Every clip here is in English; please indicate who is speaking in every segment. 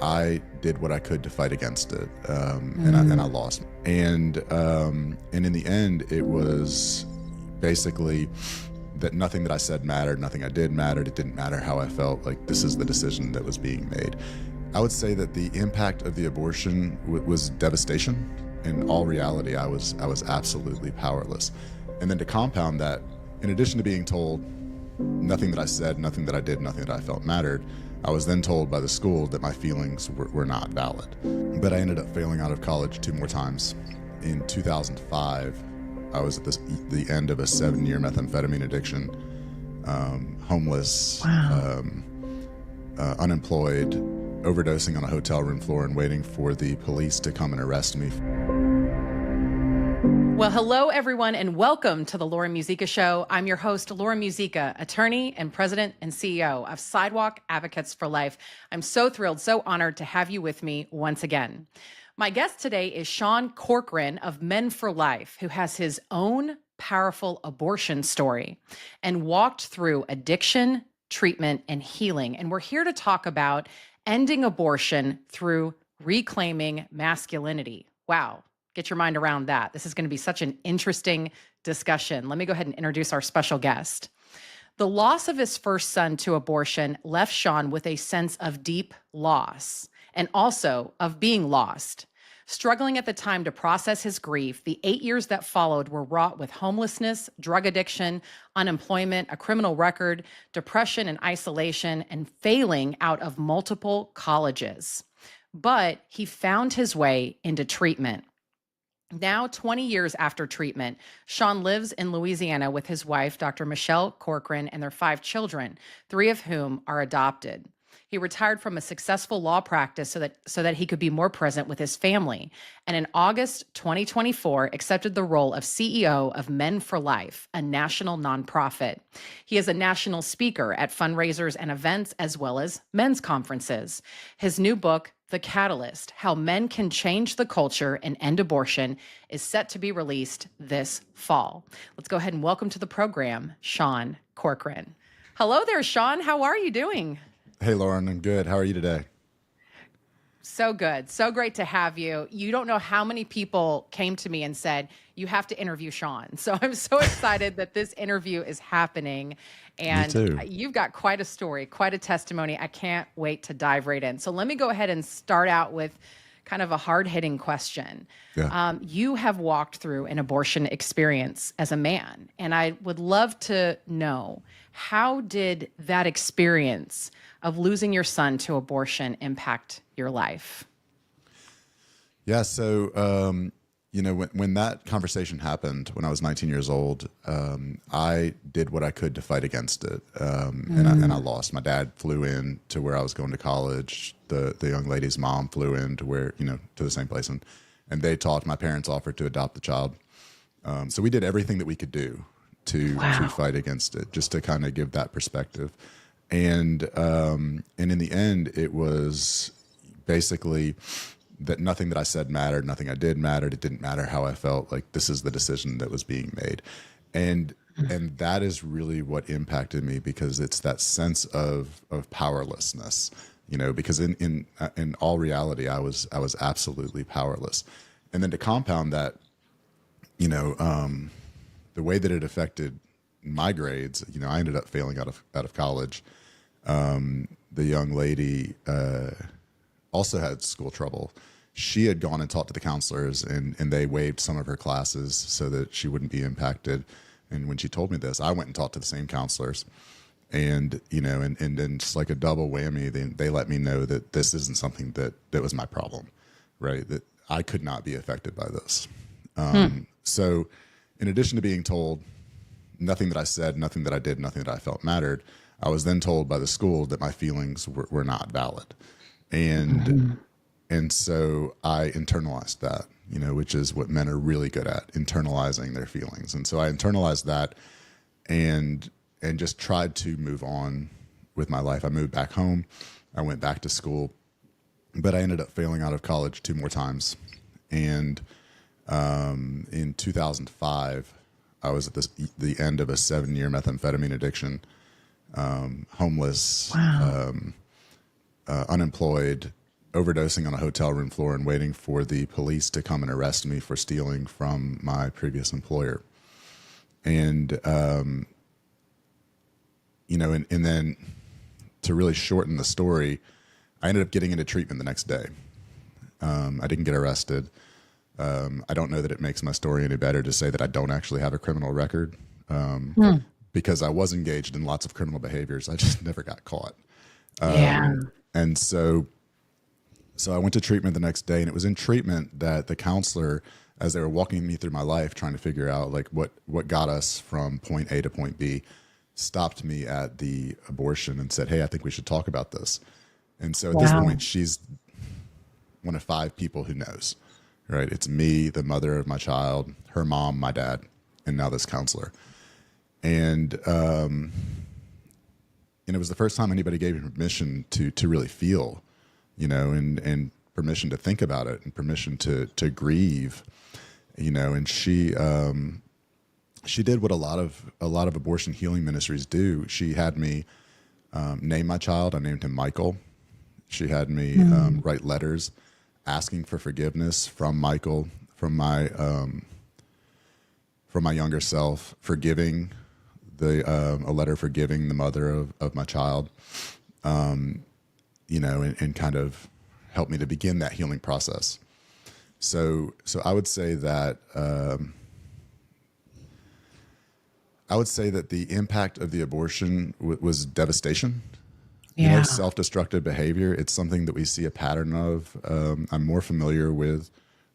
Speaker 1: I did what I could to fight against it, and I lost. And in the end, it was basically that nothing that I said mattered, nothing I did mattered. It didn't matter how I felt. Like, this is the decision that was being made. I would say that the impact of the abortion was devastation. In all reality, I was absolutely powerless. And then to compound that, in addition to being told nothing that I said, nothing that I did, nothing that I felt mattered, I was then told by the school that my feelings were not valid. But I ended up failing out of college 2 more times. In 2005, I was at the end of a 7-year methamphetamine addiction, homeless, unemployed, overdosing on a hotel room floor and waiting for the police to come and arrest me.
Speaker 2: Well, hello, everyone, and welcome to the Laura Musica Show. I'm your host, Laura Musica, attorney and president and CEO of Sidewalk Advocates for Life. I'm so thrilled, so honored to have you with me once again. My guest today is Sean Corcoran of Men for Life, who has his own powerful abortion story and walked through addiction, treatment, and healing. And we're here to talk about ending abortion through reclaiming masculinity. Wow. Get your mind around that. This is going to be such an interesting discussion. Let me go ahead and introduce our special guest. The loss of his first son to abortion left Sean with a sense of deep loss and also of being lost. Struggling at the time to process his grief, the 8 years that followed were wrought with homelessness, drug addiction, unemployment, a criminal record, depression and isolation, and failing out of multiple colleges. But he found his way into treatment. Now, 20 years after treatment, Sean lives in Louisiana with his wife, Dr. Michelle Corcoran, and their 5 children, 3 of whom are adopted. He retired from a successful law practice so that he could be more present with his family. And in August 2024, accepted the role of CEO of Men for Life, a national nonprofit. He is a national speaker at fundraisers and events, as well as men's conferences. His new book, The Catalyst: How Men Can Change the Culture and End Abortion, is set to be released this fall. Let's go ahead and welcome to the program, Sean Corcoran. Hello there, Sean. How are you doing?
Speaker 1: Hey, Lauren, I'm good. How are you today?
Speaker 2: So good. So great to have you. You don't know how many people came to me and said, you have to interview Sean. So I'm so excited that this interview is happening. And
Speaker 1: Me too.
Speaker 2: You've got quite a story, quite a testimony. I can't wait to dive right in. So let me go ahead and start out with kind of a hard-hitting question.
Speaker 1: Yeah.
Speaker 2: You have walked through an abortion experience as a man, and I would love to know, how did that experience of losing your son to abortion impact your life?
Speaker 1: Yeah. So, when that conversation happened when I was 19 years old, I did what I could to fight against it. And I lost. My dad flew in to where I was going to college. The young lady's mom flew in to where, to the same place. And they talked. My parents offered to adopt the child. So we did everything that we could do to fight against it, just to kind of give that perspective. And in the end, it was basically that nothing that I said mattered, nothing I did mattered. It didn't matter how I felt. Like, this is the decision that was being made. And that is really what impacted me, because it's that sense of powerlessness, because in all reality, I was absolutely powerless. And then to compound that, the way that it affected my grades, I ended up failing out of college. The young lady also had school trouble. She had gone and talked to the counselors, and they waived some of her classes so that she wouldn't be impacted. And when she told me this, I went and talked to the same counselors, and and then just like a double whammy, they let me know that this isn't something that was my problem, right? That I could not be affected by this. So in addition to being told nothing that I said, nothing that I did, nothing that I felt mattered, I was then told by the school that my feelings were not valid. And so I internalized that, which is what men are really good at, internalizing their feelings. And so I internalized that and just tried to move on with my life. I moved back home. I went back to school, but I ended up failing out of college 2 more times. And in 2005, I was at the end of a 7-year methamphetamine addiction, homeless, unemployed, overdosing on a hotel room floor and waiting for the police to come and arrest me for stealing from my previous employer. And, and then to really shorten the story, I ended up getting into treatment the next day. I didn't get arrested. I don't know that it makes my story any better to say that I don't actually have a criminal record, because I was engaged in lots of criminal behaviors. I just never got caught. And so I went to treatment the next day, and it was in treatment that the counselor, as they were walking me through my life, trying to figure out like what got us from point A to point B, stopped me at the abortion and said, "Hey, I think we should talk about this." And so at this point, she's one of 5 people who knows, right? It's me, the mother of my child, her mom, my dad, and now this counselor. And it was the first time anybody gave me permission to really feel, and permission to think about it and permission to grieve, and she did what a lot of abortion healing ministries do. She had me name my child. I named him Michael. She had me write letters asking for forgiveness from Michael, from my younger self, forgiving a letter forgiving the mother of my child, and kind of helped me to begin that healing process. So I would say that the impact of the abortion was devastation. Self-destructive behavior. It's something that we see a pattern of. I'm more familiar with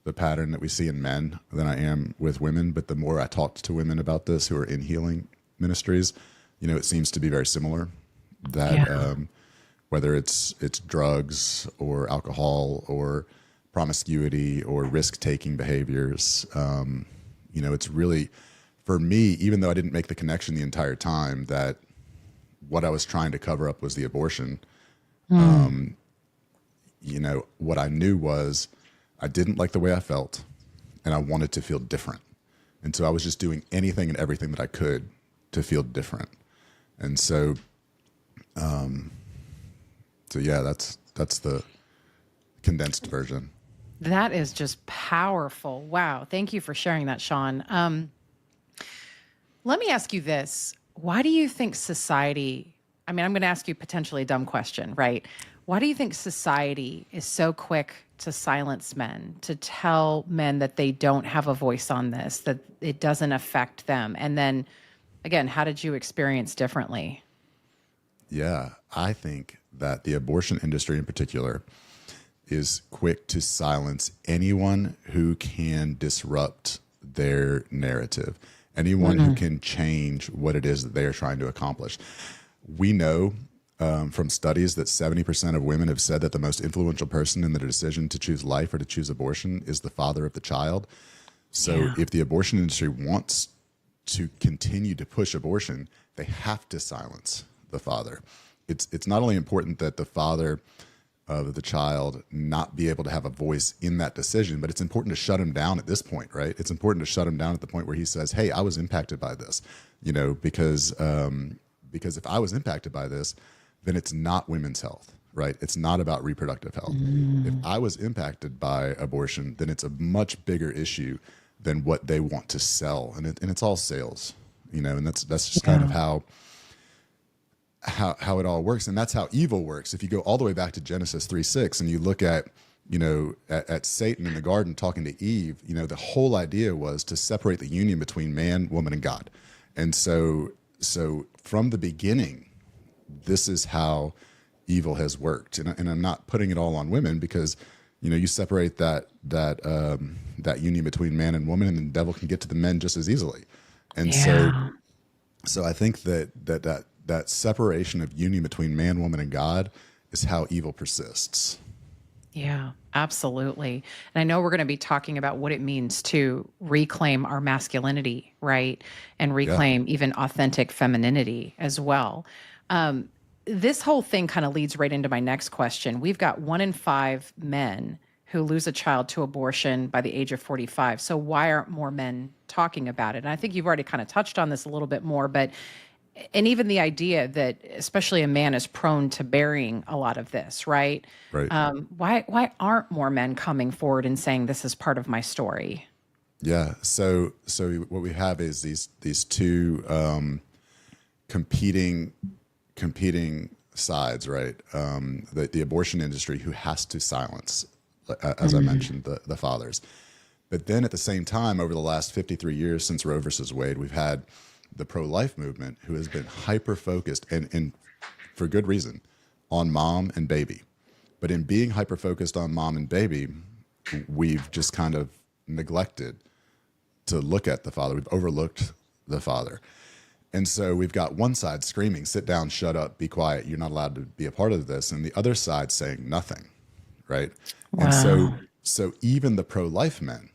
Speaker 1: the pattern that we see in men than I am with women. But the more I talked to women about this who are in healing ministries, it seems to be very similar. That whether it's drugs or alcohol or promiscuity or risk-taking behaviors, it's really, for me, even though I didn't make the connection the entire time that what I was trying to cover up was the abortion. What I knew was I didn't like the way I felt, and I wanted to feel different. And so I was just doing anything and everything that I could to feel different. And so, that's the condensed version.
Speaker 2: That is just powerful. Wow. Thank you for sharing that, Sean. Let me ask you this. Why do you think society, I'm going to ask you potentially a dumb question, right? Why do you think society is so quick to silence men, to tell men that they don't have a voice on this, that it doesn't affect them? And then, again, how did you experience differently?
Speaker 1: Yeah, I think that the abortion industry in particular is quick to silence anyone who can disrupt their narrative. Anyone who can change what it is that they are trying to accomplish. We know from studies that 70% of women have said that the most influential person in the decision to choose life or to choose abortion is the father of the child. So if the abortion industry wants to continue to push abortion, they have to silence the father. It's not only important that the father of the child not be able to have a voice in that decision, but it's important to shut him down at this point, right? It's important to shut him down at the point where he says, "Hey, I was impacted by this," because if I was impacted by this, then it's not women's health, right? It's not about reproductive health. If I was impacted by abortion, then it's a much bigger issue than what they want to sell, and it's all sales, and that's just kind of how it all works. And that's how evil works. If you go all the way back to Genesis 3:6 and you look at Satan in the garden talking to Eve, the whole idea was to separate the union between man, woman, and God. And so from the beginning, this is how evil has worked. And I'm not putting it all on women, because you separate that union between man and woman, and the devil can get to the men just as easily. And so I think that separation of union between man, woman, and God is how evil persists.
Speaker 2: Yeah, absolutely. And I know we're going to be talking about what it means to reclaim our masculinity, right? And reclaim even authentic femininity as well. This whole thing kind of leads right into my next question. We've got 1 in 5 men who lose a child to abortion by the age of 45. So why aren't more men talking about it? And I think you've already kind of touched on this a little bit more, but And even the idea that especially a man is prone to burying a lot of this, right?
Speaker 1: Right.
Speaker 2: Why aren't more men coming forward and saying this is part of my story?
Speaker 1: Yeah. So what we have is these two competing sides, right? The abortion industry, who has to silence, as I mentioned, the fathers. But then at the same time, over the last 53 years since Roe versus Wade, we've had the pro-life movement, who has been hyper-focused, and for good reason, on mom and baby. But in being hyper-focused on mom and baby, we've just kind of neglected to look at the father. We've overlooked the father. And so we've got one side screaming, sit down, shut up, be quiet, you're not allowed to be a part of this. And the other side saying nothing, right?
Speaker 2: Wow.
Speaker 1: And so even the pro-life men,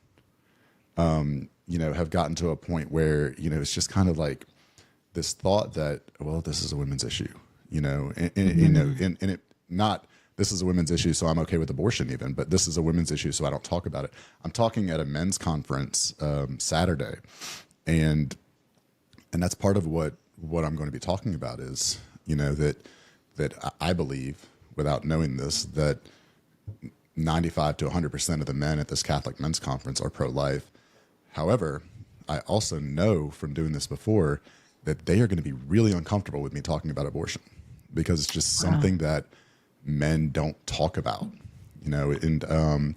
Speaker 1: have gotten to a point where, it's just kind of like this thought that, well, this is a women's issue, and it not, this is a women's issue, so I'm okay with abortion even, but this is a women's issue, so I don't talk about it. I'm talking at a men's conference Saturday, and that's part of what I'm going to be talking about is, that I believe, without knowing this, that 95 to 100% of the men at this Catholic men's conference are pro-life. However, I also know from doing this before that they are going to be really uncomfortable with me talking about abortion, because it's just something that men don't talk about, and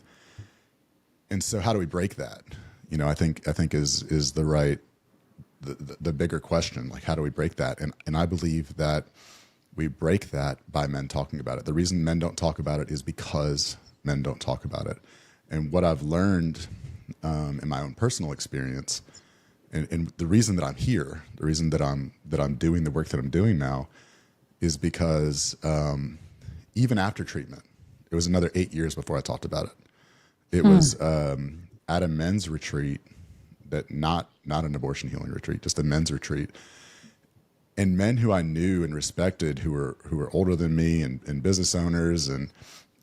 Speaker 1: so how do we break that? I think is the right, the bigger question, like, how do we break that? And I believe that we break that by men talking about it. The reason men don't talk about it is because men don't talk about it. And what I've learned in my own personal experience, and the reason that I'm here, the reason that I'm doing the work that I'm doing now, is because even after treatment, it was another 8 years before I talked about it. It was at a men's retreat, that not an abortion healing retreat, just a men's retreat. And men who I knew and respected, who were older than me, and business owners and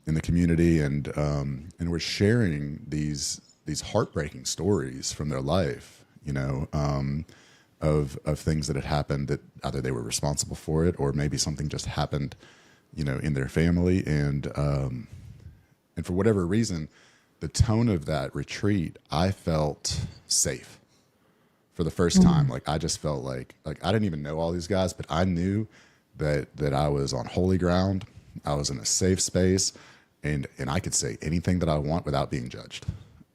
Speaker 1: in the community, and were sharing these heartbreaking stories from their life, of things that had happened, that either they were responsible for it, or maybe something just happened, in their family, and for whatever reason, the tone of that retreat, I felt safe for the first time. Like, I just felt like I didn't even know all these guys, but I knew that I was on holy ground. I was in a safe space, and I could say anything that I want without being judged.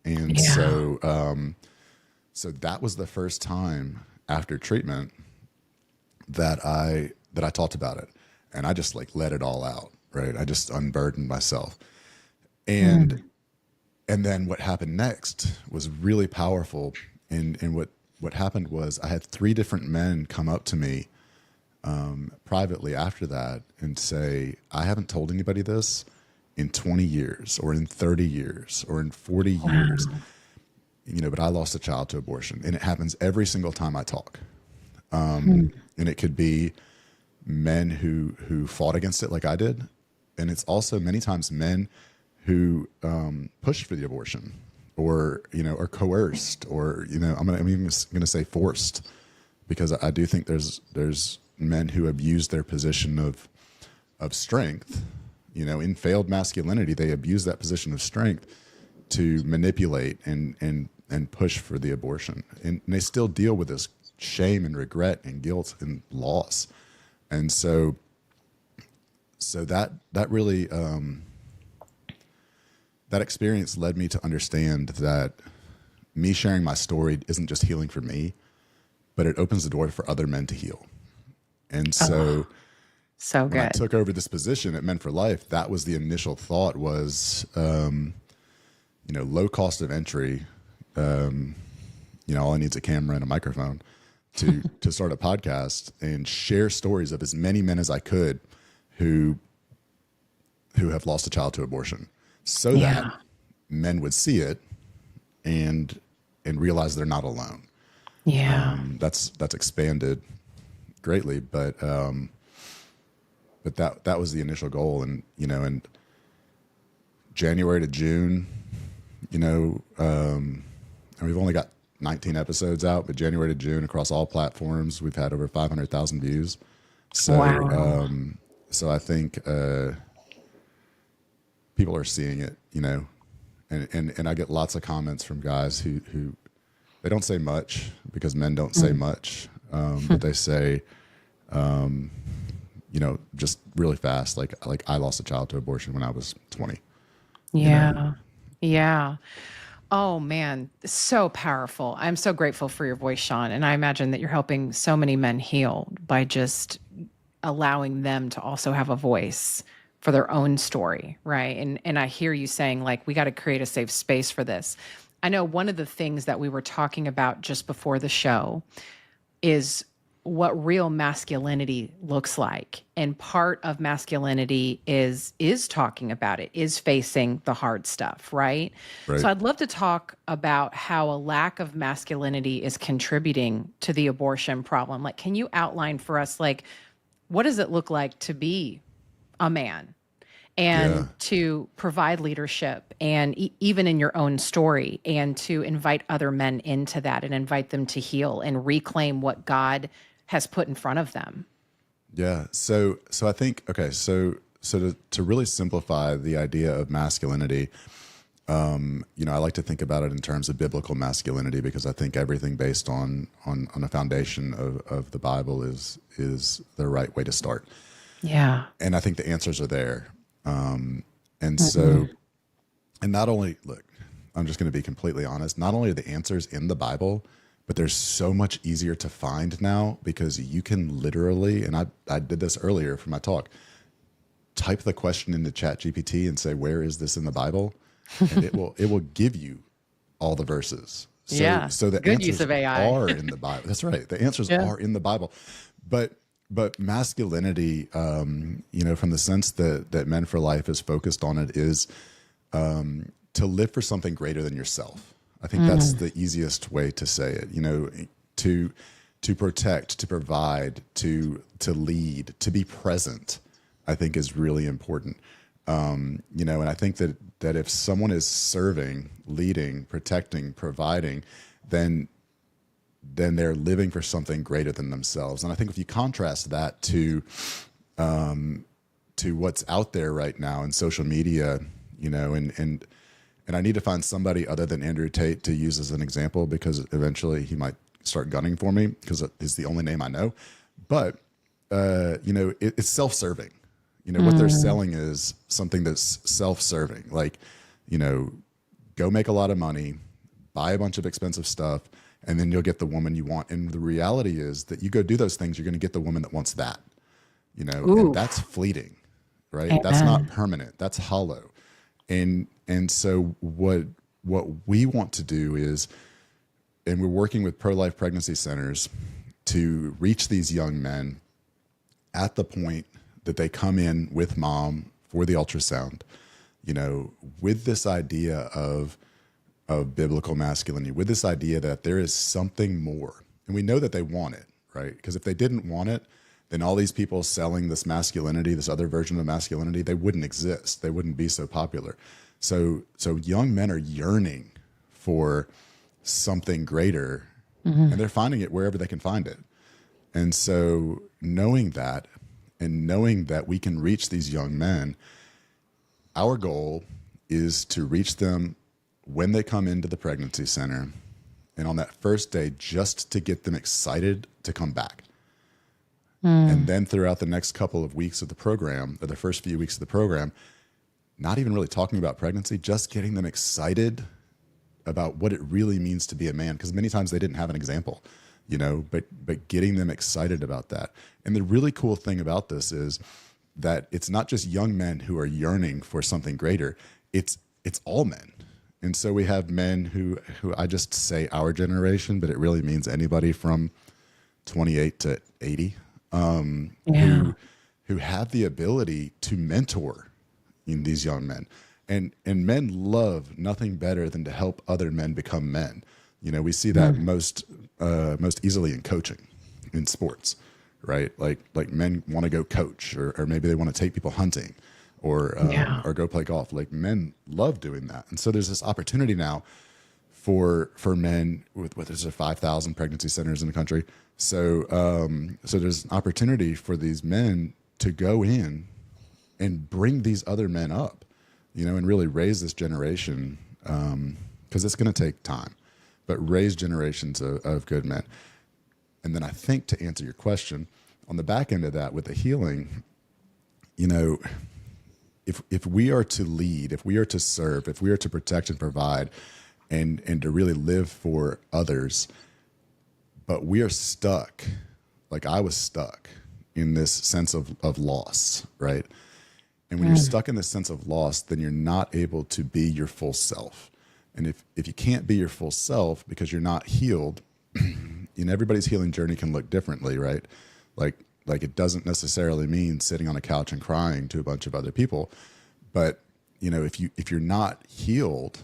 Speaker 1: And so that was the first time after treatment that I talked about it, and I just let it all out. Right, I just unburdened myself, and then what happened next was really powerful. And what happened was, I had 3 different men come up to me privately after that and say, I haven't told anybody this in 20 years or in 30 years or in 40 years, but I lost a child to abortion. And it happens every single time I talk. And it could be men who fought against it like I did. And it's also many times men who pushed for the abortion, or or coerced, or I'm even going to say forced, because I do think there's men who abuse their position of strength, in failed masculinity. They abuse that position of strength to manipulate and push for the abortion, and they still deal with this shame and regret and guilt and loss. And so that really that experience led me to understand that me sharing my story isn't just healing for me, but it opens the door for other men to heal. And so,
Speaker 2: so
Speaker 1: when I
Speaker 2: good.
Speaker 1: took over this position at Men for Life, that was the initial thought was, low cost of entry. All I need is a camera and a microphone to start a podcast and share stories of as many men as I could who have lost a child to abortion, so that men would see it and realize they're not alone.
Speaker 2: Yeah.
Speaker 1: That's expanded greatly, but that was the initial goal. And in January to June, and we've only got 19 episodes out, but January to June across all platforms, we've had over 500,000 views. So,
Speaker 2: Wow.
Speaker 1: so I think people are seeing it, you know, and I get lots of comments from guys who they don't say much because men don't say much, but they say, you know, just really fast, like I lost a child to abortion when I was 20. You know,
Speaker 2: Yeah. Yeah. Oh man, so powerful. I'm so grateful for your voice, Sean. And I imagine that you're helping so many men heal by just allowing them to also have a voice for their own story, right? And I hear you saying like we got to create a safe space for this. I know one of the things that we were talking about just before the show is what real masculinity looks like, and part of masculinity is talking about it, is facing the hard stuff, right?
Speaker 1: right?
Speaker 2: So I'd love to talk about how a lack of masculinity is contributing to the abortion problem. Like, can you outline for us, like, what does it look like to be a man
Speaker 1: Yeah.
Speaker 2: and to provide leadership and even in your own story, and to invite other men into that and invite them to heal and reclaim what God has put in front of them?
Speaker 1: Yeah. So I think, okay. So to really simplify the idea of masculinity, you know, I like to think about it in terms of biblical masculinity, because I think everything based on a foundation of the Bible is the right way to start.
Speaker 2: Yeah.
Speaker 1: And I think the answers are there. And so, and not only, look, I'm just going to be completely honest, not only are the answers in the Bible, but they're so much easier to find now, because you can literally, and I did this earlier for my talk, type the question into Chat GPT and say, where is this in the Bible? And it will give you all the verses. So,
Speaker 2: Yeah.
Speaker 1: so the
Speaker 2: Good use
Speaker 1: answers
Speaker 2: of AI.
Speaker 1: are in the Bible. That's right. The answers
Speaker 2: Yeah.
Speaker 1: are in the Bible. But masculinity, you know, from the sense that Men for Life is focused on it, is to live for something greater than yourself. I think that's the easiest way to say it. You know, to protect, to provide, to lead, to be present, I think is really important. You know, and I think that if someone is serving, leading, protecting, providing, then they're living for something greater than themselves. And I think if you contrast that to what's out there right now in social media, you know, and I need to find somebody other than Andrew Tate to use as an example, because eventually he might start gunning for me, because it's the only name I know. But you know, it's self-serving. You know, what they're selling is something that's self-serving. Like, you know, go make a lot of money, buy a bunch of expensive stuff, and then you'll get the woman you want. And the reality is that you go do those things, you're going to get the woman that wants that. You know, and
Speaker 2: Ooh.
Speaker 1: that's fleeting, right? That's not permanent. That's hollow. And so what we want to do is, and we're working with pro-life pregnancy centers to reach these young men at the point that they come in with mom for the ultrasound, you know, with this idea of biblical masculinity, with this idea that there is something more. And we know that they want it, right? Because if they didn't want it, then all these people selling this masculinity, this other version of masculinity, they wouldn't exist. They wouldn't be so popular. So young men are yearning for something greater, and they're finding it wherever they can find it. And so knowing that, and knowing that we can reach these young men, our goal is to reach them when they come into the pregnancy center, and on that first day, just to get them excited to come back. And then throughout the next couple of weeks of the program, or the first few weeks of the program, not even really talking about pregnancy, just getting them excited about what it really means to be a man. Because many times they didn't have an example, you know, but getting them excited about that. And the really cool thing about this is that it's not just young men who are yearning for something greater. It's all men. And so we have men who I just say our generation, but it really means anybody from 28 to 80, who have the ability to mentor in these young men. And men love nothing better than to help other men become men. You know, we see that most easily in coaching, in sports, right? Like men want to go coach, or maybe they want to take people hunting, or go play golf. Like, men love doing that. And so there's this opportunity now for men with what is there 5,000 pregnancy centers in the country. So there's an opportunity for these men to go in and bring these other men up, and really raise this generation, because it's going to take time, but raise generations of good men. And then I think, to answer your question, on the back end of that with the healing, if we are to lead, if we are to serve, if we are to protect and provide, and to really live for others, but we are stuck, like I was stuck in this sense of loss, right? And when you're stuck in this sense of loss, then you're not able to be your full self. And if you can't be your full self because you're not healed, everybody's healing journey can look differently, right? Like it doesn't necessarily mean sitting on a couch and crying to a bunch of other people. But, if you're not healed,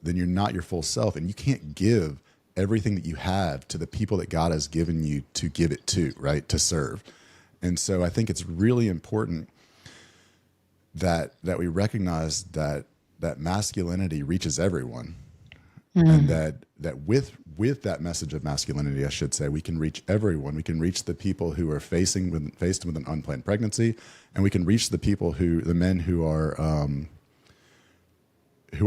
Speaker 1: then you're not your full self, and you can't give everything that you have to the people that God has given you to give it to, right? To serve. And so I think it's really important that we recognize that masculinity reaches everyone, and that with that message of masculinity, I should say, we can reach everyone. We can reach the people who are faced with an unplanned pregnancy, and we can reach the men who are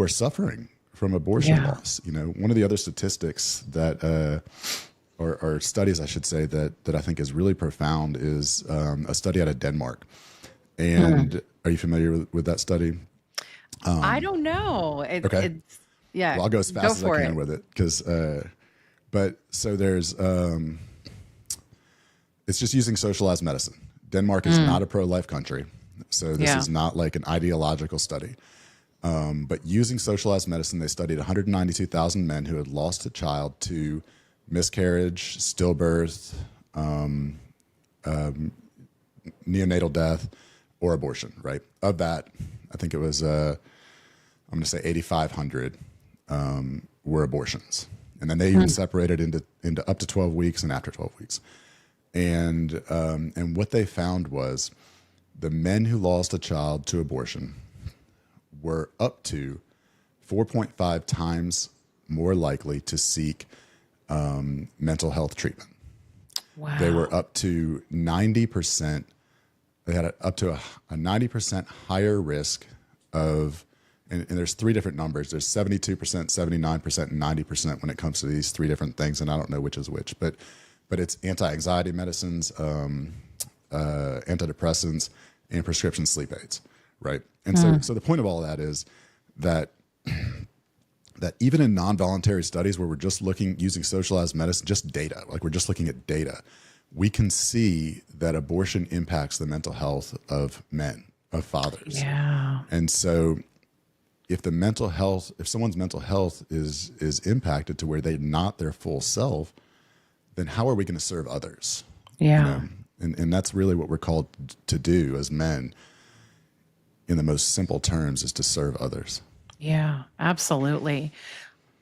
Speaker 1: suffering from abortion loss. One of the other statistics that or studies, I should say, that I think is really profound is a study out of Denmark. And are you familiar with that study?
Speaker 2: I don't know.
Speaker 1: Okay.
Speaker 2: Yeah.
Speaker 1: Well, I'll go as fast as I can with it, because, but so there's, it's just using socialized medicine. Denmark is not a pro-life country, so this is not like an ideological study. But using socialized medicine, they studied 192,000 men who had lost a child to miscarriage, stillbirth, neonatal death, or abortion, right? Of that, I think it was, I'm going to say 8,500 were abortions. And then they even separated into up to 12 weeks and after 12 weeks. And what they found was the men who lost a child to abortion were up to 4.5 times more likely to seek mental health treatment.
Speaker 2: Wow.
Speaker 1: They were up to 90%. They had up to a 90% higher risk of, and there's three different numbers. There's 72%, 79%, and 90% when it comes to these three different things, and I don't know which is which, but it's anti-anxiety medicines, antidepressants, and prescription sleep aids, right? And so the point of all of that is that even in non-voluntary studies where we're just using socialized medicine, just data, like we're just looking at data, we can see that abortion impacts the mental health of men, of fathers.
Speaker 2: Yeah.
Speaker 1: And so if someone's mental health is impacted to where they're not their full self, then how are we going to serve others?
Speaker 2: Yeah.
Speaker 1: And that's really what we're called to do as men, in the most simple terms, is to serve others.
Speaker 2: Yeah, absolutely.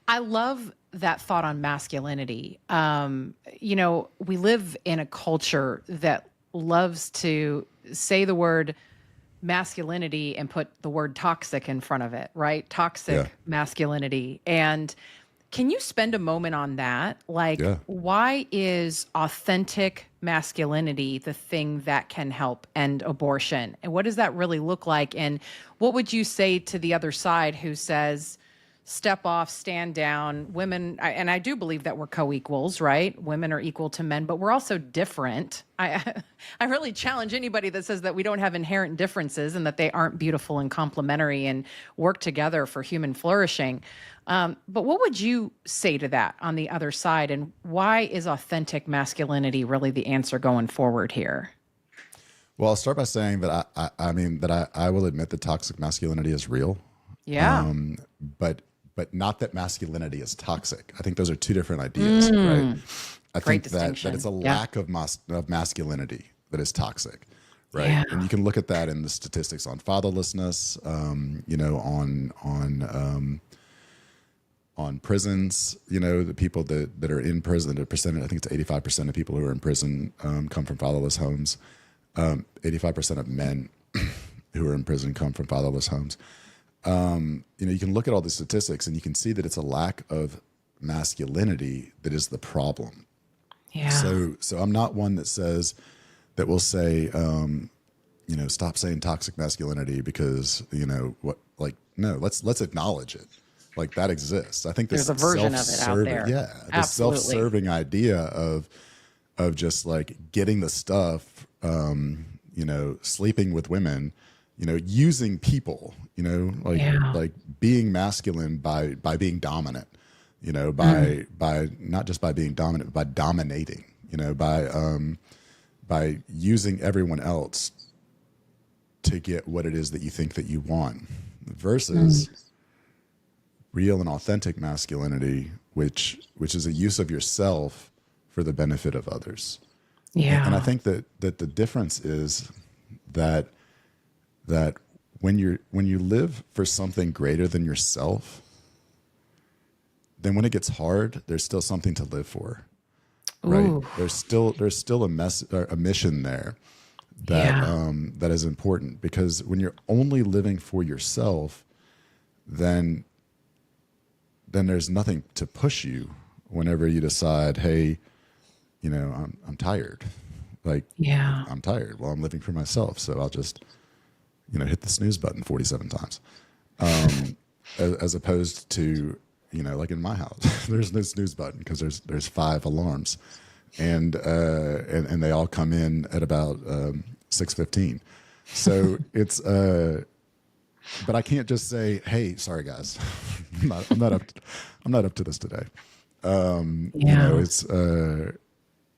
Speaker 2: I love that thought on masculinity. We live in a culture that loves to say the word masculinity and put the word toxic in front of it, right? Toxic masculinity. And can you spend a moment on that? Like, why is authentic masculinity the thing that can help end abortion? And what does that really look like? And what would you say to the other side who says, step off, stand down, women, and I do believe that we're co-equals, right? Women are equal to men, but we're also different. I really challenge anybody that says that we don't have inherent differences and that they aren't beautiful and complementary and work together for human flourishing. But what would you say to that on the other side? And why is authentic masculinity really the answer going forward here?
Speaker 1: Well, I'll start by saying that I will admit that toxic masculinity is real.
Speaker 2: Yeah.
Speaker 1: But not that masculinity is toxic. I think those are two different ideas, right? I think that it's a lack of masculinity that is toxic, right?
Speaker 2: Yeah.
Speaker 1: And you can look at that in the statistics on fatherlessness, on prisons, the people that are in prison, the percentage, I think it's 85% of people who are in prison come from fatherless homes. 85% of men who are in prison come from fatherless homes. You can look at all the statistics and you can see that it's a lack of masculinity that is the problem.
Speaker 2: Yeah.
Speaker 1: So I'm not one that will say, stop saying toxic masculinity because, no, let's acknowledge it. Like that exists. I think
Speaker 2: There's a version of it out there.
Speaker 1: Yeah. The
Speaker 2: Absolutely.
Speaker 1: self-serving idea of just like getting the stuff, sleeping with women, using people, like being masculine by being dominant, by not just by being dominant, but by dominating, by using everyone else to get what it is that you think that you want, versus real and authentic masculinity, which is a use of yourself for the benefit of others.
Speaker 2: Yeah.
Speaker 1: And I think that the difference is that when you live for something greater than yourself, then when it gets hard, there's still something to live for. Right?
Speaker 2: Ooh.
Speaker 1: There's still a mission there that is important, because when you're only living for yourself, then there's nothing to push you whenever you decide, hey, I'm tired. Like, I'm tired. Well, I'm living for myself, so I'll just, hit the snooze button 47 times. As opposed to, like in my house, there's no snooze button because there's 5 alarms, and they all come in at about 6:15. So it's but I can't just say, hey, sorry guys, I'm not up to this today. It's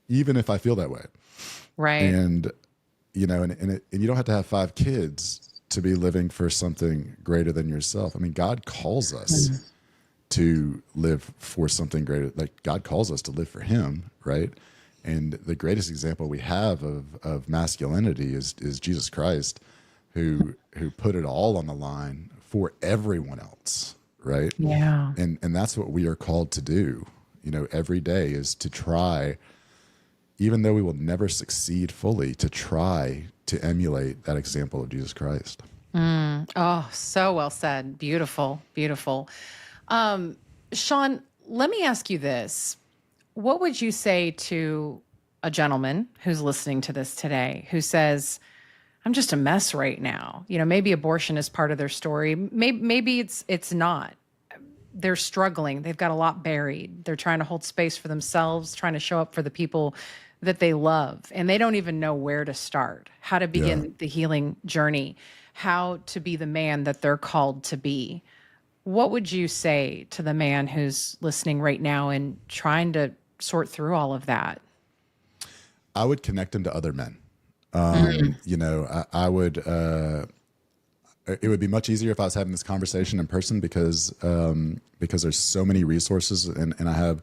Speaker 1: even if I feel that way,
Speaker 2: Right.
Speaker 1: and and you don't have to have 5 kids to be living for something greater than yourself. I mean, God calls us to live for something greater. Like God calls us to live for Him, right? And the greatest example we have of masculinity is Jesus Christ, who put it all on the line for everyone else, right?
Speaker 2: Yeah.
Speaker 1: And that's what we are called to do. Every day is to try, even though we will never succeed fully, to try to emulate that example of Jesus Christ.
Speaker 2: Oh, so well said. Beautiful, beautiful. Sean, let me ask you this. What would you say to a gentleman who's listening to this today who says, I'm just a mess right now? Maybe abortion is part of their story. Maybe it's not. They're struggling. They've got a lot buried. They're trying to hold space for themselves, trying to show up for the people that they love. And they don't even know where to start, how to begin the healing journey, how to be the man that they're called to be. What would you say to the man who's listening right now and trying to sort through all of that?
Speaker 1: I would connect him to other men. I would, it would be much easier if I was having this conversation in person, because there's so many resources, and I have,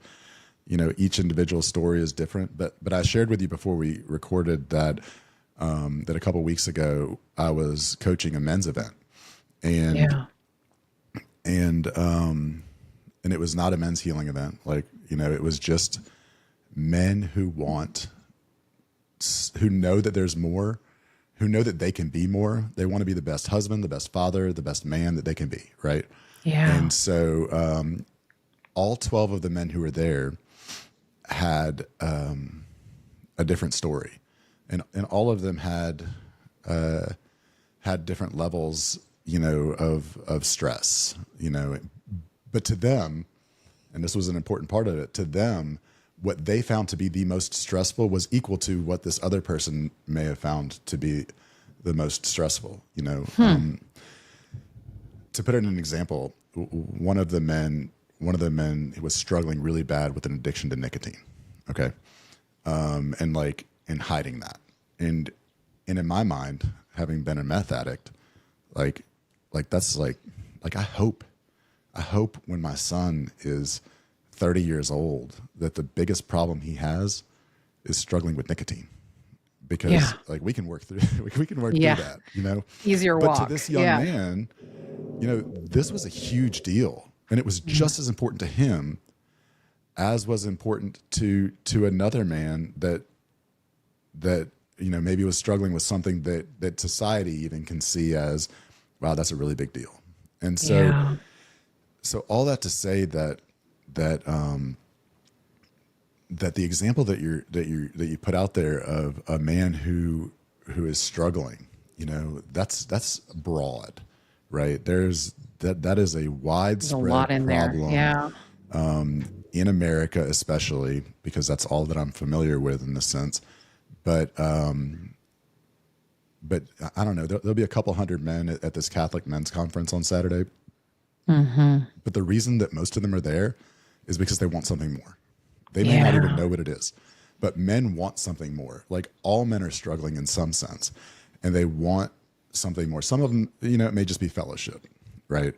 Speaker 1: each individual story is different. But I shared with you before we recorded that a couple of weeks ago I was coaching a men's event, and it was not a men's healing event. Like, it was just men who know that there's more, who know that they can be more. They want to be the best husband, the best father, the best man that they can be, right?
Speaker 2: Yeah.
Speaker 1: And so all 12 of the men who were there had a different story. And all of them had different levels, of stress, But to them, and this was an important part of it, to them, what they found to be the most stressful was equal to what this other person may have found to be the most stressful. To put it in an example, one of the men was struggling really bad with an addiction to nicotine. Okay. And hiding that. And in my mind, having been a meth addict, that's I hope when my son is 30 years old that the biggest problem he has is struggling with nicotine, because we can work through that,
Speaker 2: Easier
Speaker 1: but
Speaker 2: walk.
Speaker 1: to this young man, this was a huge deal, and it was just as important to him as was important to another man that maybe was struggling with something that society even can see as, wow, that's a really big deal. And so all that to say that that that the example that you put out there of a man who is struggling, that's broad, right? That is a
Speaker 2: There's a lot
Speaker 1: widespread
Speaker 2: in there.
Speaker 1: problem
Speaker 2: Yeah.
Speaker 1: in America, especially because that's all that I'm familiar with in this sense. But I don't know. There'll be a couple hundred men at this Catholic men's conference on Saturday. But the reason that most of them are there is because they want something more. They may not even know what it is, but men want something more. Like all men are struggling in some sense, and they want something more. Some of them, it may just be fellowship, right?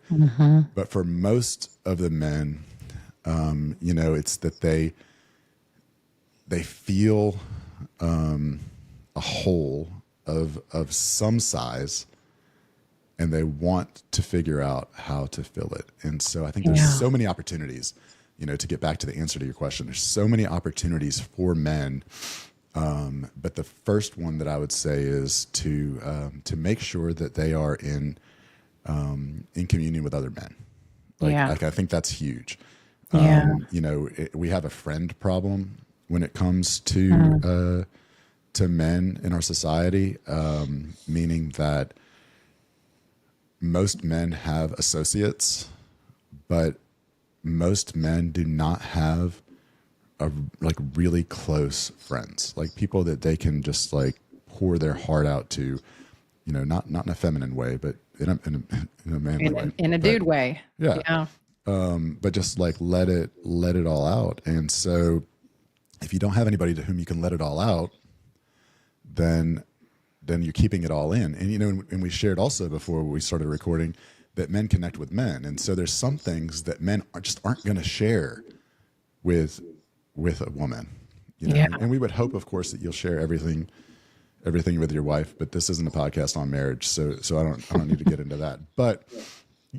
Speaker 1: But for most of the men, it's that they feel a hole of some size, and they want to figure out how to fill it. And so I think there's so many opportunities, to get back to the answer to your question. There's so many opportunities for men. But the first one that I would say is to make sure that they are in communion with other men. Like I think that's huge. We have a friend problem when it comes to men in our society, meaning that most men have associates, but most men do not have really close friends, like people that they can just like pour their heart out to, not in a feminine way, but in a manly way,
Speaker 2: In a dude way.
Speaker 1: Yeah. But just like let it all out. And so if you don't have anybody to whom you can let it all out, then you're keeping it all in. And, and we shared also before we started recording that men connect with men. And so there's some things that men aren't going to share with a woman, and we would hope, of course, that you'll share everything with your wife, but this isn't a podcast on marriage. So I don't need to get into that, but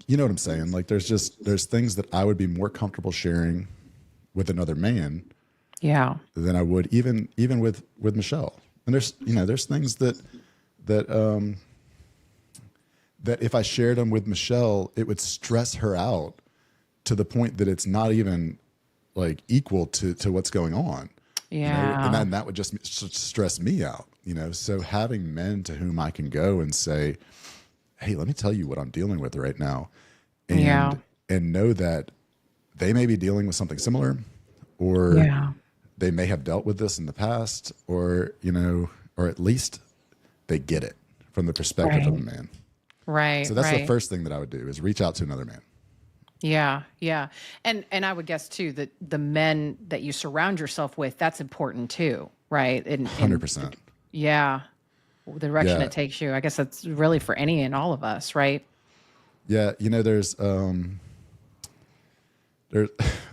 Speaker 1: you know what I'm saying? Like there's things that I would be more comfortable sharing with another man than I would even with Michelle. And there's things that if I shared them with Michelle, it would stress her out to the point that it's not even like equal to what's going on. And that would just stress me out, So having men to whom I can go and say, hey, let me tell you what I'm dealing with right now. And know that they may be dealing with something similar, or they may have dealt with this in the past, or at least they get it from the perspective of a man.
Speaker 2: Right.
Speaker 1: So that's the first thing that I would do is reach out to another man.
Speaker 2: Yeah. And I would guess too that the men that you surround yourself with, that's important too, right?
Speaker 1: 100%.
Speaker 2: The direction it takes you. I guess that's really for any and all of us, right?
Speaker 1: Yeah, there's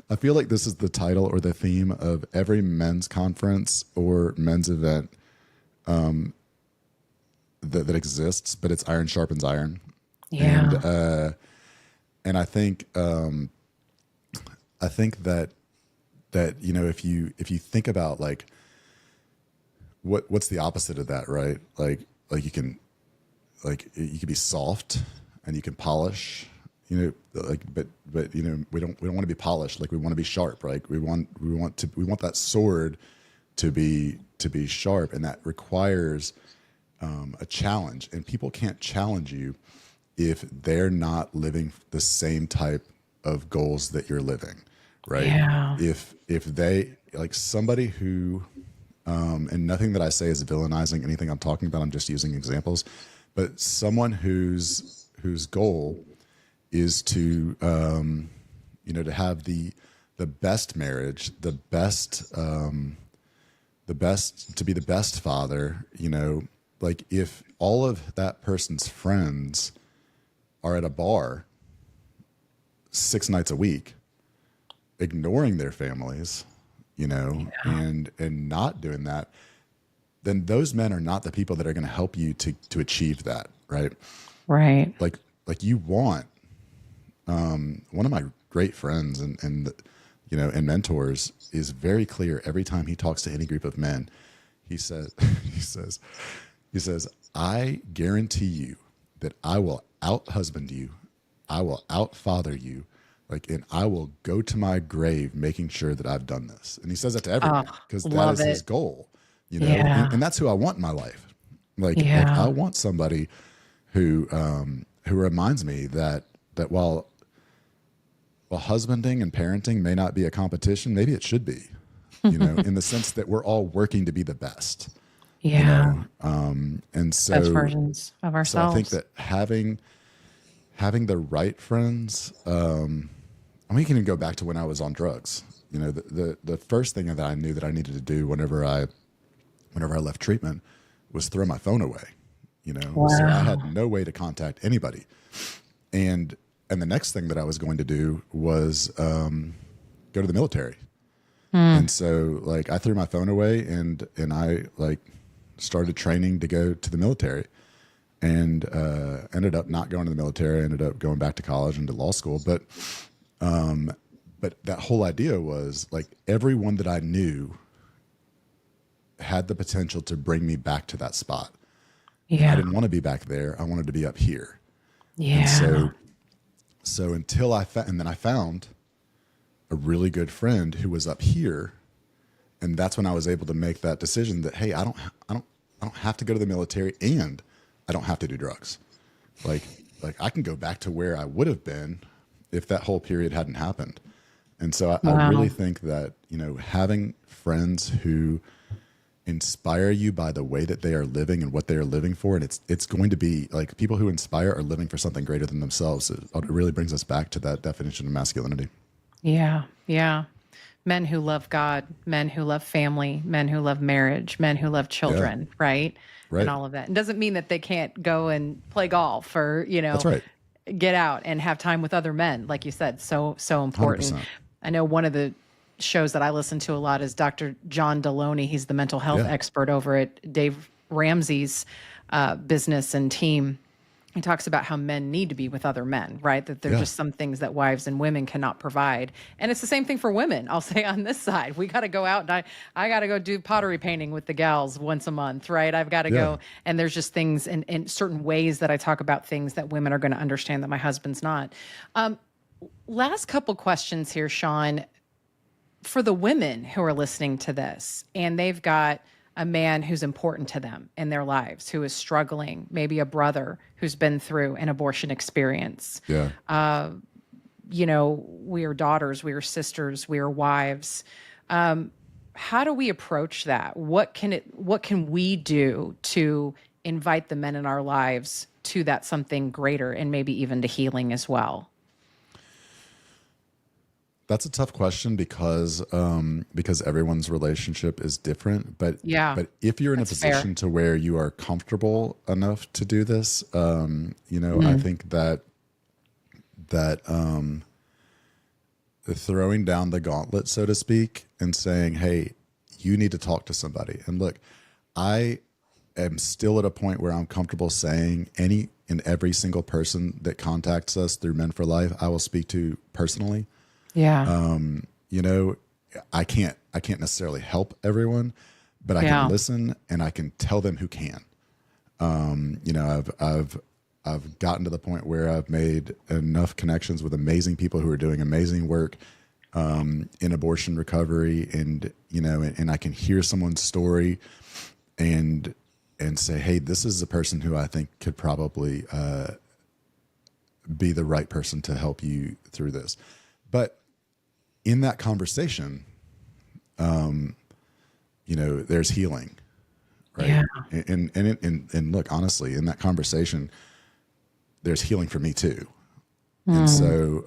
Speaker 1: I feel like this is the title or the theme of every men's conference or men's event that exists, but it's iron sharpens iron.
Speaker 2: Yeah.
Speaker 1: And I think that if you think about like what's the opposite of that, right? Like you can be soft and you can polish, but we don't want to be polished. Like we want to be sharp, right? We want that sword to be sharp, and that requires a challenge. And people can't challenge you if they're not living the same type of goals that you're living, right?
Speaker 2: Yeah.
Speaker 1: If they like somebody who, and nothing that I say is villainizing anything I'm talking about, I'm just using examples, but someone whose goal is to, to have the best marriage, to be the best father, like if all of that person's friends are at a bar 6 nights a week, ignoring their families, and not doing that, then those men are not the people that are going to help you to achieve that, right?
Speaker 2: Right.
Speaker 1: Like you want, one of my great friends and mentors is very clear every time he talks to any group of men. He says, I guarantee you that I will out-husband you. I will out-father you. Like, and I will go to my grave making sure that I've done this. And he says that to everyone because that
Speaker 2: love
Speaker 1: is his
Speaker 2: it.
Speaker 1: goal, you know,
Speaker 2: Yeah.
Speaker 1: and that's who I want in my life. Like
Speaker 2: Yeah.
Speaker 1: I want somebody who reminds me that while husbanding and parenting may not be a competition, maybe it should be, you know, in the sense that we're all working to be the best, you
Speaker 2: Yeah.
Speaker 1: know? And
Speaker 2: Best
Speaker 1: so,
Speaker 2: versions of
Speaker 1: so I think
Speaker 2: ourselves.
Speaker 1: that having the right friends, I mean, you can even go back to when I was on drugs. You know, the first thing that I knew that I needed to do whenever I left treatment was throw my phone away. You know, so I had
Speaker 2: Wow.
Speaker 1: no way to contact anybody. And the next thing that I was going to do was go to the military. And so like I threw my phone away and I like started training to go to the military and ended up not going to the military. I ended up going back to college and to law school. But that whole idea was like everyone that I knew had the potential to bring me back to that spot. And I
Speaker 2: Yeah.
Speaker 1: didn't want to be back there. I wanted to be up here. And
Speaker 2: Yeah.
Speaker 1: so until and then I found a really good friend who was up here. And that's when I was able to make that decision that, hey, I don't have to go to the military and I don't have to do drugs. Like I can go back to where I would have been if that whole period hadn't happened. And so I really
Speaker 2: Wow.
Speaker 1: think that, you know, having friends who inspire you by the way that they are living and what they are living for, and it's going to be like people who inspire are living for something greater than themselves. It really brings us back to that definition of masculinity.
Speaker 2: Yeah. Yeah. Men who love God, men who love family, men who love marriage, men who love
Speaker 1: Yeah,
Speaker 2: children, right? And
Speaker 1: right.
Speaker 2: all of that. It doesn't mean that they can't go and play golf or,
Speaker 1: That's right.
Speaker 2: get out and have time with other men. Like you said, so important.
Speaker 1: 100%.
Speaker 2: I know one of the shows that I listen to a lot is Dr. John Deloney. He's the mental health
Speaker 1: Yeah.
Speaker 2: expert over at Dave Ramsey's business and team. He talks about how men need to be with other men, right? That there's
Speaker 1: Yeah.
Speaker 2: just some things that wives and women cannot provide. And it's the same thing for women. I'll say on this side, we got to go out and I got to go do pottery painting with the gals once a month, right? I've got to
Speaker 1: Yeah.
Speaker 2: go. And there's just things in certain ways that I talk about things that women are going to understand that my husband's not. Last couple questions here, Sean. For the women who are listening to this and they've got a man who's important to them in their lives, who is struggling, maybe a brother who's been through an abortion experience.
Speaker 1: Yeah.
Speaker 2: You know, we are daughters, we are sisters, we are wives. How do we approach that? What can we do to invite the men in our lives to that something greater and maybe even to healing as well?
Speaker 1: That's a tough question because everyone's relationship is different. But
Speaker 2: Yeah,
Speaker 1: if you're in a
Speaker 2: that's fair.
Speaker 1: position to where you are comfortable enough to do this, you know, I think that the throwing down the gauntlet, so to speak, and saying, "Hey, you need to talk to somebody." And look, I am still at a point where I'm comfortable saying any and every single person that contacts us through Men for Life, I will speak to personally.
Speaker 2: Yeah.
Speaker 1: You know, I can't necessarily help everyone, but I
Speaker 2: Yeah.
Speaker 1: can listen and I can tell them who can. You know, I've gotten to the point where I've made enough connections with amazing people who are doing amazing work in abortion recovery, and you know, and I can hear someone's story and say, hey, this is a person who I think could probably be the right person to help you through this. But in that conversation, you know, there's healing, right?
Speaker 2: Yeah.
Speaker 1: And look, honestly, in that conversation, there's healing for me too. And so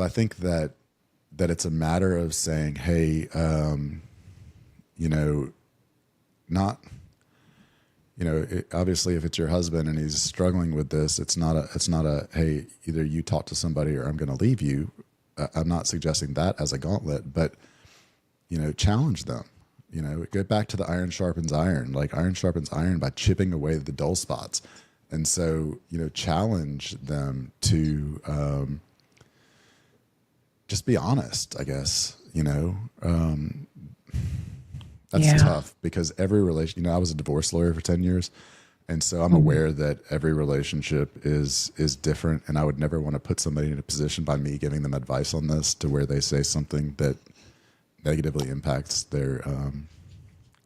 Speaker 1: I think that it's a matter of saying, hey, you know, not, you know, obviously if it's your husband and he's struggling with this, it's not a, hey, either you talk to somebody or I'm going to leave you. I'm not suggesting that as a gauntlet, but, you know, challenge them, you know, get back to the iron sharpens iron, like iron sharpens iron by chipping away the dull spots. And so, you know, challenge them to, just be honest, I guess, you know, that's
Speaker 2: Yeah.
Speaker 1: tough because every relation, you know, I was a divorce lawyer for 10 years. And so I'm aware that every relationship is different, and I would never want to put somebody in a position by me giving them advice on this to where they say something that negatively impacts their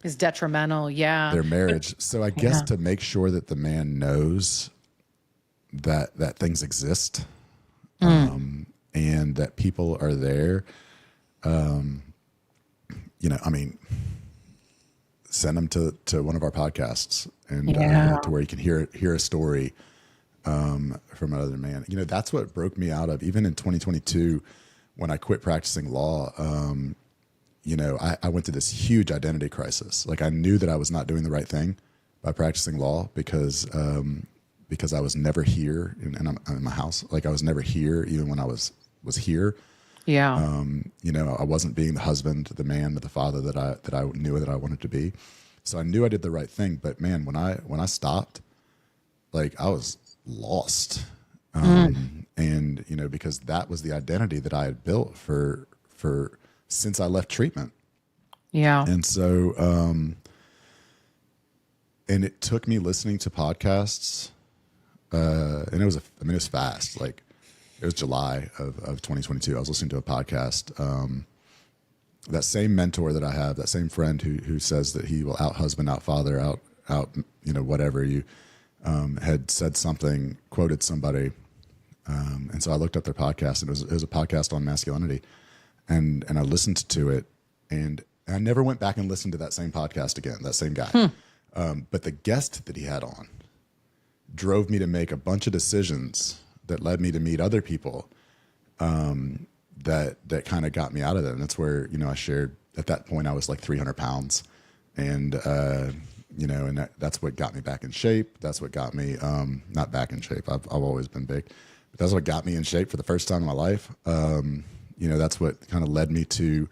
Speaker 2: Is detrimental. Yeah.
Speaker 1: their marriage. So I guess to make sure that the man knows that things exist, and that people are there, I mean, send them to one of our podcasts and to where you can hear a story from another man. That's what broke me out of, even in 2022 when I quit practicing law. I went through this huge identity crisis. Like, I knew that I was not doing the right thing by practicing law because I was never here in my house. Like, I was never here even when I was here.
Speaker 2: Yeah.
Speaker 1: I wasn't being the husband, the man, the father that I knew that I wanted to be. So I knew I did the right thing. But man, when I stopped, like, I was lost. And because that was the identity that I had built for since I left treatment.
Speaker 2: Yeah.
Speaker 1: And so, and it took me listening to podcasts, and it was fast. Like, it was July of 2022. I was listening to a podcast. That same mentor that I have, that same friend who says that he will out husband, out father, out whatever you, had said something, quoted somebody. And so I looked up their podcast, and it was a podcast on masculinity, and I listened to it, and I never went back and listened to that same podcast again, that same guy. But the guest that he had on drove me to make a bunch of decisions that led me to meet other people, that kind of got me out of it. And that's where, I shared, at that point I was like 300 pounds, and, and that's what got me back in shape. That's what got me, not back in shape. I've always been big, but that's what got me in shape for the first time in my life. That's what kind of led me to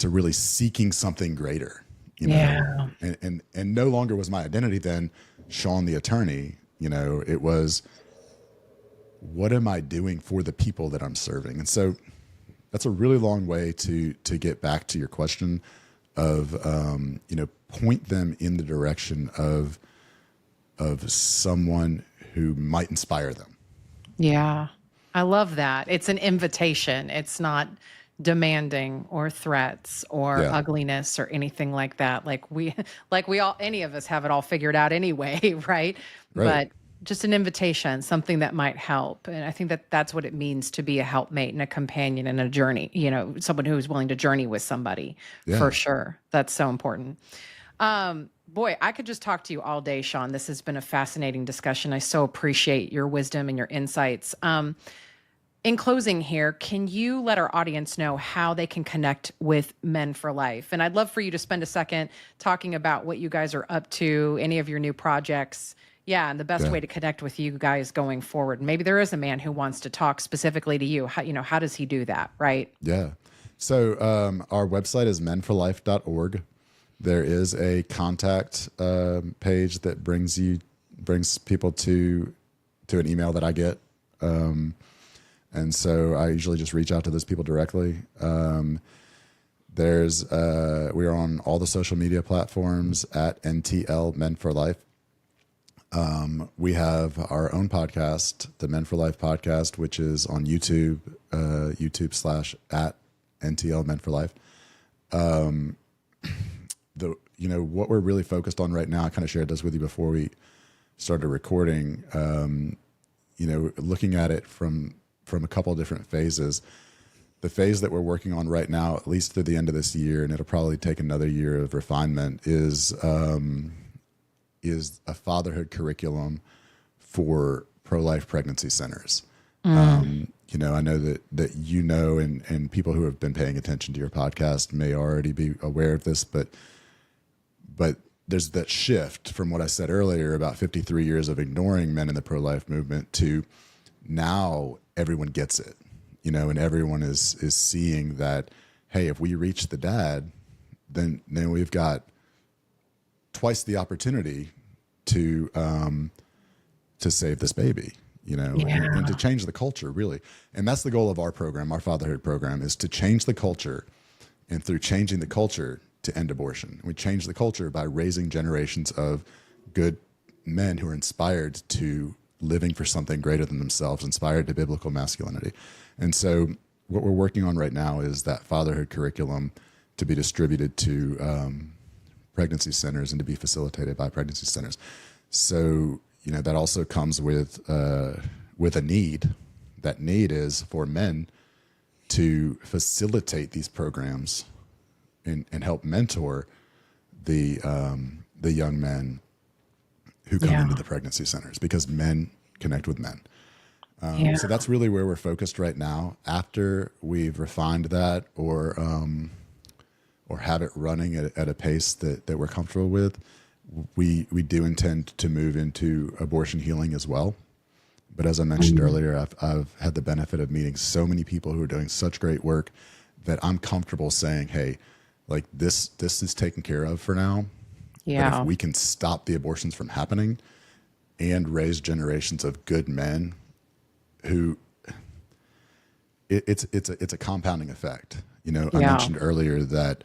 Speaker 1: really seeking something greater, and no longer was my identity then Sean the attorney. It was, what am I doing for the people that I'm serving? And so that's a really long way to get back to your question of, point them in the direction of someone who might inspire them.
Speaker 2: Yeah. I love that. It's an invitation. It's not demanding or threats or ugliness or anything like that. Like we all, any of us have it all figured out anyway. Right. But just an invitation, something that might help. And I think that that's what it means to be a helpmate and a companion in a journey, someone who's willing to journey with somebody, for sure. That's so important. Boy, I could just talk to you all day, Sean. This has been a fascinating discussion. I so appreciate your wisdom and your insights. In closing here, can you let our audience know how they can connect with Men for Life? And I'd love for you to spend a second talking about what you guys are up to, any of your new projects. Yeah, and the best way to connect with you guys going forward. Maybe there is a man who wants to talk specifically to you. How does he do that, right?
Speaker 1: Yeah. So our website is menforlife.org. There is a contact page that brings people to an email that I get. And so I usually just reach out to those people directly. We are on all the social media platforms at NTL Men for Life. We have our own podcast, the Men for Life podcast, which is on YouTube, YouTube/@NTL Men for Life. What we're really focused on right now, I kind of shared this with you before we started recording, looking at it from a couple of different phases. The phase that we're working on right now, at least through the end of this year, and it'll probably take another year of refinement, is a fatherhood curriculum for pro-life pregnancy centers. I know that and people who have been paying attention to your podcast may already be aware of this, but there's that shift from what I said earlier about 53 years of ignoring men in the pro-life movement to now everyone gets it, and everyone is seeing that, hey, if we reach the dad, then we've got twice the opportunity to save this baby, and to change the culture, really. And that's the goal of our program. Our fatherhood program is to change the culture, and through changing the culture, to end abortion. We change the culture by raising generations of good men who are inspired to living for something greater than themselves, inspired to biblical masculinity. And so what we're working on right now is that fatherhood curriculum to be distributed to pregnancy centers and to be facilitated by pregnancy centers. So, that also comes with a need. That need is for men to facilitate these programs and help mentor the young men who come into the pregnancy centers, because men connect with men. So that's really where we're focused right now. After we've refined that or have it running at a pace that we're comfortable with, we do intend to move into abortion healing as well. But as I mentioned earlier, I've had the benefit of meeting so many people who are doing such great work that I'm comfortable saying, hey, like this is taken care of for now.
Speaker 2: Yeah.
Speaker 1: But if we can stop the abortions from happening and raise generations of good men who it's a compounding effect. I mentioned earlier that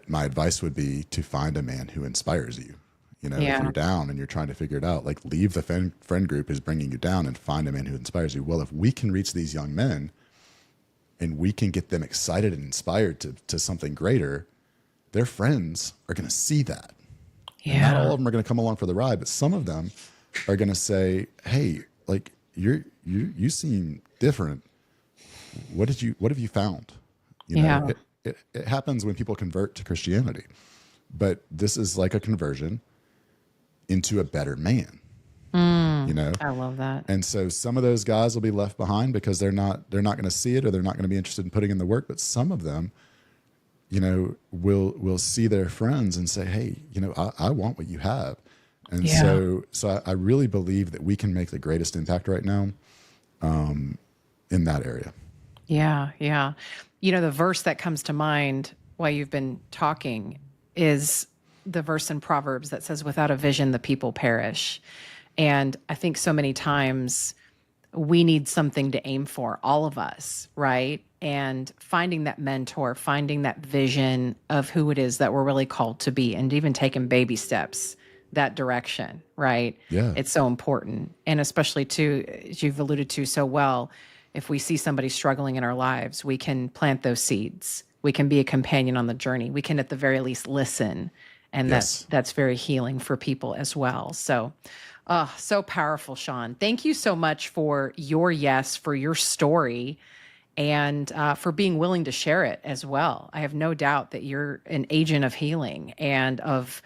Speaker 1: my advice would be to find a man who inspires you. If you're down and you're trying to figure it out, like leave the friend group is bringing you down and find a man who inspires you. Well, if we can reach these young men and we can get them excited and inspired to something greater, their friends are going to see that. Yeah. And not all of them are going to come along for the ride, but some of them are going to say, hey, like you seem different. What have you found? It happens when people convert to Christianity, but this is like a conversion into a better man.
Speaker 2: I love that.
Speaker 1: And so some of those guys will be left behind because they're not going to see it, or they're not going to be interested in putting in the work. But some of them, will see their friends and say, hey, I want what you have. And so I really believe that we can make the greatest impact right now in that area.
Speaker 2: Yeah. Yeah. The verse that comes to mind while you've been talking is the verse in Proverbs that says, without a vision, the people perish. And I think so many times we need something to aim for, all of us, right? And finding that mentor, finding that vision of who it is that we're really called to be, and even taking baby steps that direction, right?
Speaker 1: Yeah.
Speaker 2: It's so important. And especially too, as you've alluded to so well, if we see somebody struggling in our lives, we can plant those seeds. We can be a companion on the journey. We can at the very least listen. And that's very healing for people as well. So, so powerful, Sean. Thank you so much for your yes, for your story, and for being willing to share it as well. I have no doubt that you're an agent of healing and of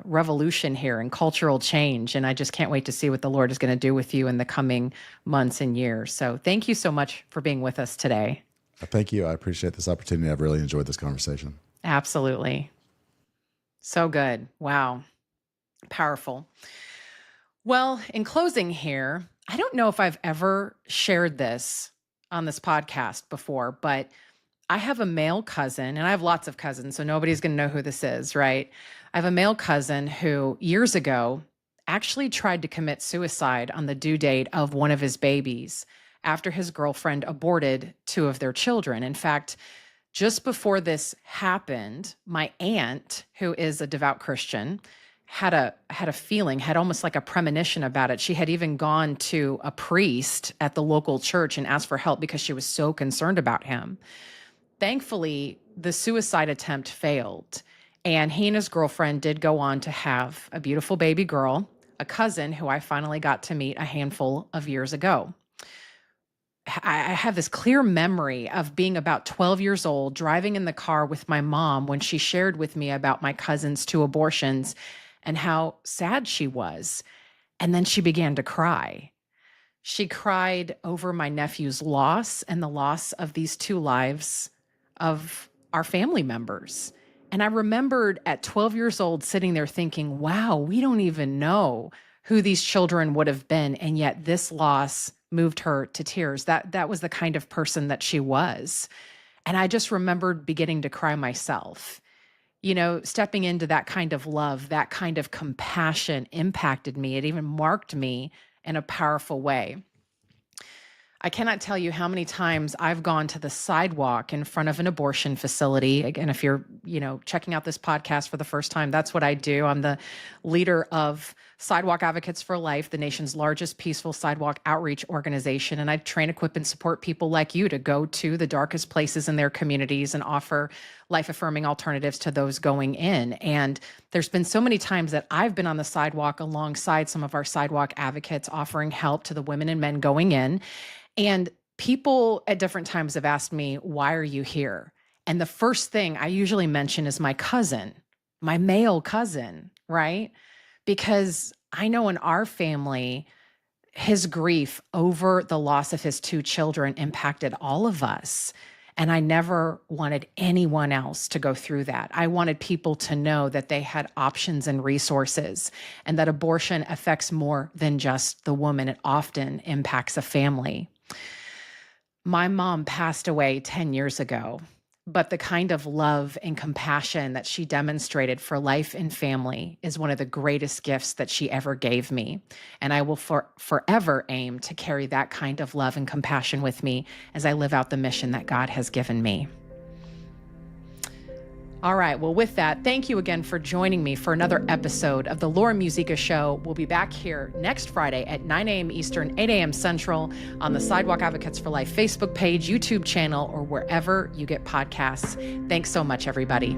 Speaker 2: revolution here and cultural change. And I just can't wait to see what the Lord is going to do with you in the coming months and years. So thank you so much for being with us today.
Speaker 1: Thank you. I appreciate this opportunity. I've really enjoyed this conversation.
Speaker 2: Absolutely. So good. Wow. Powerful. Well, in closing here, I don't know if I've ever shared this on this podcast before, but I have a male cousin, and I have lots of cousins, so nobody's going to know who this is, right? I have a male cousin who years ago actually tried to commit suicide on the due date of one of his babies after his girlfriend aborted two of their children. In fact, just before this happened, my aunt, who is a devout Christian, had a feeling, had almost like a premonition about it. She had even gone to a priest at the local church and asked for help because she was so concerned about him. Thankfully, the suicide attempt failed, and he and his girlfriend did go on to have a beautiful baby girl, a cousin who I finally got to meet a handful of years ago. I have this clear memory of being about 12 years old, driving in the car with my mom when she shared with me about my cousin's two abortions and how sad she was. And then she began to cry. She cried over my nephew's loss and the loss of these two lives of our family members. And I remembered at 12 years old sitting there thinking, wow, we don't even know who these children would have been. And yet this loss moved her to tears. That was the kind of person that she was. And I just remembered beginning to cry myself. Stepping into that kind of love, that kind of compassion impacted me. It even marked me in a powerful way. I cannot tell you how many times I've gone to the sidewalk in front of an abortion facility. Again, if you're, checking out this podcast for the first time, that's what I do. I'm the leader of Sidewalk Advocates for Life, the nation's largest peaceful sidewalk outreach organization. And I train, equip, and support people like you to go to the darkest places in their communities and offer life-affirming alternatives to those going in. And there's been so many times that I've been on the sidewalk alongside some of our sidewalk advocates offering help to the women and men going in. And people at different times have asked me, why are you here? And the first thing I usually mention is my cousin, my male cousin, right? Because I know in our family, his grief over the loss of his 2 children impacted all of us. And I never wanted anyone else to go through that. I wanted people to know that they had options and resources, and that abortion affects more than just the woman. It often impacts a family. My mom passed away 10 years ago, but the kind of love and compassion that she demonstrated for life and family is one of the greatest gifts that she ever gave me. And I will forever aim to carry that kind of love and compassion with me as I live out the mission that God has given me. All right. Well, with that, thank you again for joining me for another episode of the Laura Musica Show. We'll be back here next Friday at 9 a.m. Eastern, 8 a.m. Central on the Sidewalk Advocates for Life Facebook page, YouTube channel, or wherever you get podcasts. Thanks so much, everybody.